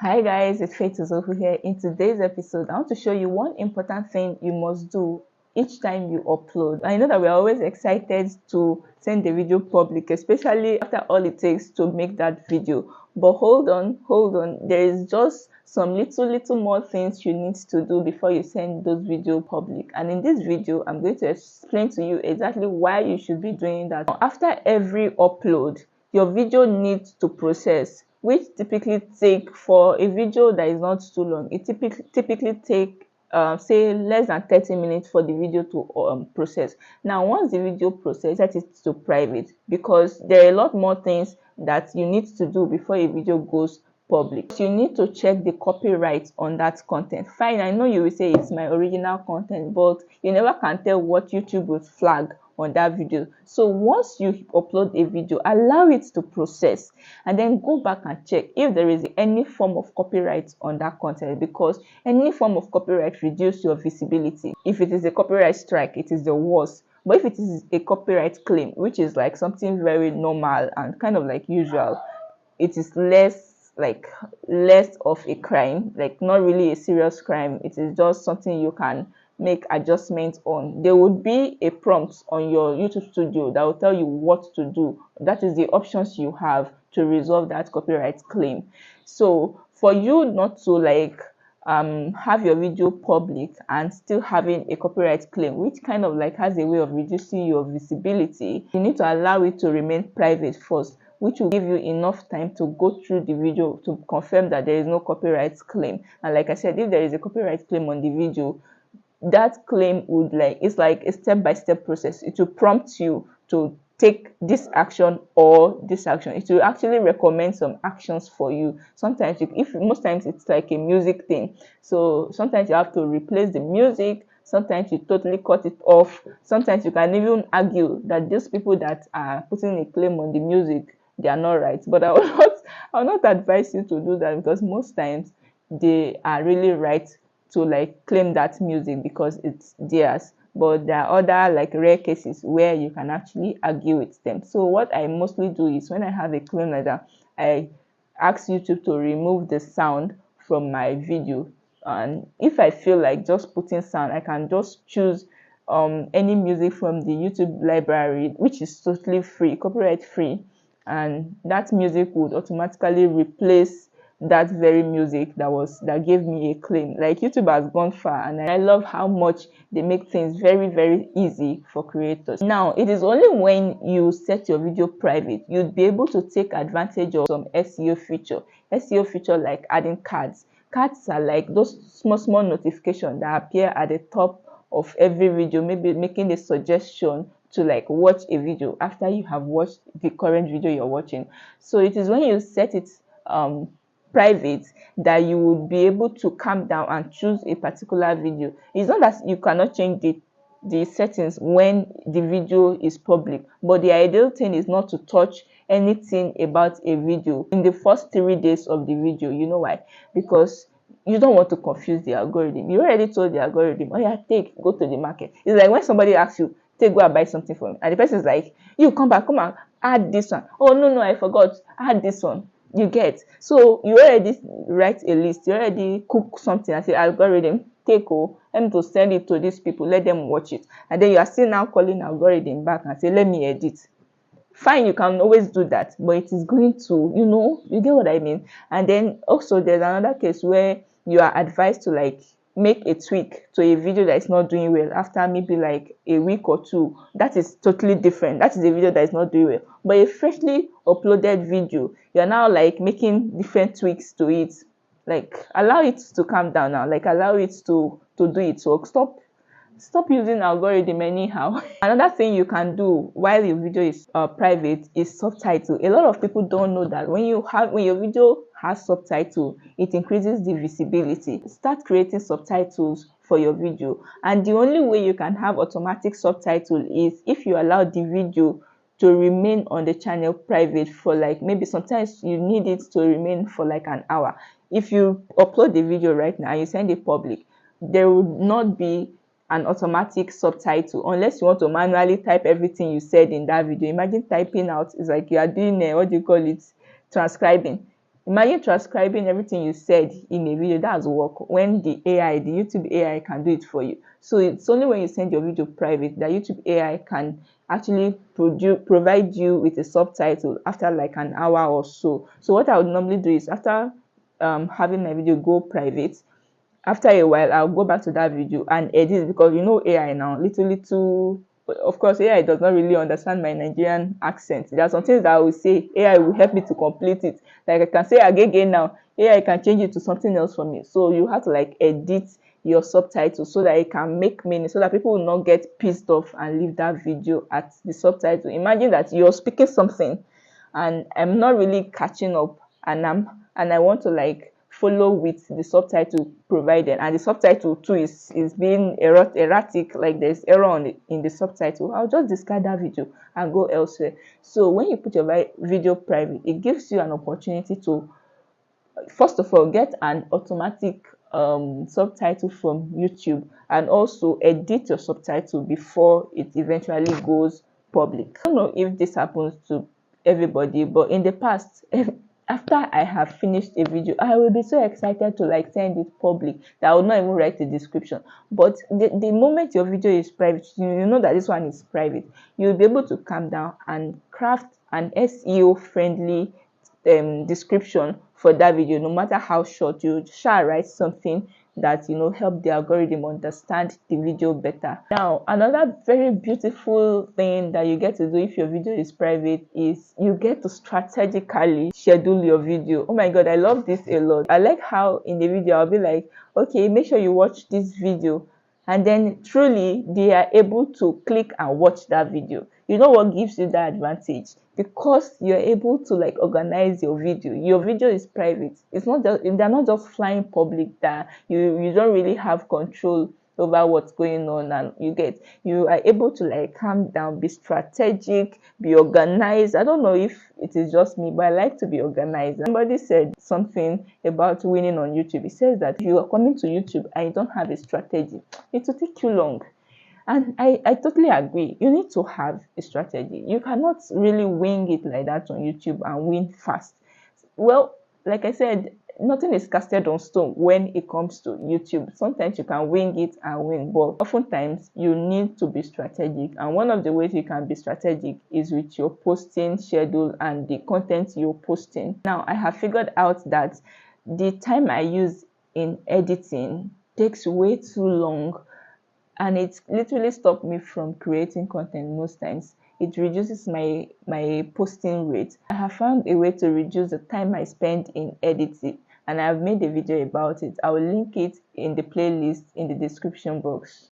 Hi guys, it's Faith Uzofu here. In today's episode, I want to show you one important thing you must do each time you upload. I know that we're always excited to send the video public, especially after all it takes to make that video. But hold on. There is just some little more things you need to do before you send those video public. And in this video, I'm going to explain to you exactly why you should be doing that. After every upload, your video needs to process, which typically take, for a video that is not too long, it typically take say less than 30 minutes for the video to process. Now once the video process, set it to private, because there are a lot more things that you need to do before a video goes public. So you need to check the copyright on that content. Fine, I know you will say it's my original content, but you never can tell what YouTube will flag on that video. So once you upload a video, allow it to process and then go back and check if there is any form of copyright on that content, because any form of copyright reduces your visibility. If it is a copyright strike, it is the worst. But if it is a copyright claim, which is like something very normal and kind of like usual, it is less of a crime, like not really a serious crime. It is just something you can make adjustments on. There would be a prompt on your YouTube studio that will tell you what to do. That is the options you have to resolve that copyright claim. So for you not to have your video public and still having a copyright claim, which kind of like has a way of reducing your visibility, you need to allow it to remain private first, which will give you enough time to go through the video to confirm that there is no copyright claim. And like I said, if there is a copyright claim on the video, that claim would it's like a step-by-step process. It will prompt you to take this action or this action. It will actually recommend some actions for you. Sometimes most times it's like a music thing, so sometimes you have to replace the music, sometimes you totally cut it off, sometimes you can even argue that these people that are putting a claim on the music, they are not right. But I will not advise you to do that, because most times they are really right to claim that music because it's theirs. But there are other rare cases where you can actually argue with them. So what I mostly do is, when I have a claim like that, I ask YouTube to remove the sound from my video. And if I feel like just putting sound, I can just choose any music from the YouTube library, which is totally free, copyright free, and that music would automatically replace that very music that gave me a claim. Like, YouTube has gone far, and I love how much they make things very easy for creators. Now, it is only when you set your video private you'd be able to take advantage of some SEO feature like adding cards. Cards are like those small notifications that appear at the top of every video, maybe making a suggestion to watch a video after you have watched the current video you're watching. So it is when you set it private that you would be able to calm down and choose a particular video. It's not that you cannot change the settings when the video is public, but the ideal thing is not to touch anything about a video in the first 3 days of the video. You know why? Because you don't want to confuse the algorithm. You already told the algorithm, oh yeah, go to the market. It's like when somebody asks you, go and buy something for me, and the person is like, you come and add this one. Oh no, I forgot, add this one. You get? So you already write a list, you already cook something and say, algorithm, let me to send it to these people, let them watch it. And then you are still now calling algorithm back and say, let me edit. Fine, you can always do that, but it is going to, you get what I mean. And then also there's another case where you are advised to make a tweak to a video that is not doing well after maybe a week or two. That is totally different. That is a video that is not doing well. But a freshly uploaded video, you're now making different tweaks to it. Allow it to calm down now. Allow it to do its work. Stop using algorithm anyhow. Another thing you can do while your video is private is subtitle. A lot of people don't know that when your video has subtitle, it increases the visibility. Start creating subtitles for your video, and the only way you can have automatic subtitle is if you allow the video to remain on the channel private for maybe sometimes you need it to remain for an hour. If you upload the video right now and you send it public, there would not be an automatic subtitle unless you want to manually type everything you said in that video. Imagine typing out, it's like you are doing what do you call it, transcribing. Imagine transcribing everything you said in a video. That's work. When the YouTube AI can do it for you. So it's only when you send your video private that YouTube AI can actually provide you with a subtitle after like an hour or so. So what I would normally do is, after having my video go private, after a while I'll go back to that video and edit, because AI now, little, of course AI does not really understand my Nigerian accent. There are some things that I will say, AI will help me to complete it. Like I can say agege now, AI can change it to something else for me. So you have to like edit your subtitles so that it can make meaning, so that people will not get pissed off and leave that video at the subtitle. Imagine that you're speaking something and I'm not really catching up, and I want to like follow with the subtitle provided, and the subtitle too is being erratic, like there's error on in the subtitle. I'll just discard that video and go elsewhere. So when you put your video private, it gives you an opportunity to, first of all, get an automatic subtitle from YouTube, and also edit your subtitle before it eventually goes public. I don't know if this happens to everybody, but in the past, after I have finished a video, I will be so excited to like send it public that I would not even write the description. But the moment your video is private, you know that this one is private, you'll be able to calm down and craft an SEO friendly description for that video. No matter how short, you shall write something that help the algorithm understand the video better. Now, another very beautiful thing that you get to do if your video is private is you get to strategically schedule your video. Oh my god, I love this a lot. I like how in the video I'll be like, okay, make sure you watch this video, and then truly they are able to click and watch that video. You know what gives you that advantage? Because you're able to like organize your video. Your video is private. It's not just, they're not just flying public, that you don't really have control over what's going on, and you are able to like calm down, be strategic, be organized. I don't know if it is just me, but I like to be organized. Somebody said something about winning on YouTube. It says that if you are coming to YouTube and you don't have a strategy, it will take you long. And I totally agree. You need to have a strategy. You cannot really wing it like that on YouTube and win fast. Well, like I said, nothing is casted on stone when it comes to YouTube. Sometimes you can wing it and win, but oftentimes you need to be strategic. And one of the ways you can be strategic is with your posting schedule and the content you're posting. Now, I have figured out that the time I use in editing takes way too long, and it literally stopped me from creating content most times. It reduces my posting rate. I have found a way to reduce the time I spend in editing, and I've made a video about it. I will link it in the playlist in the description box.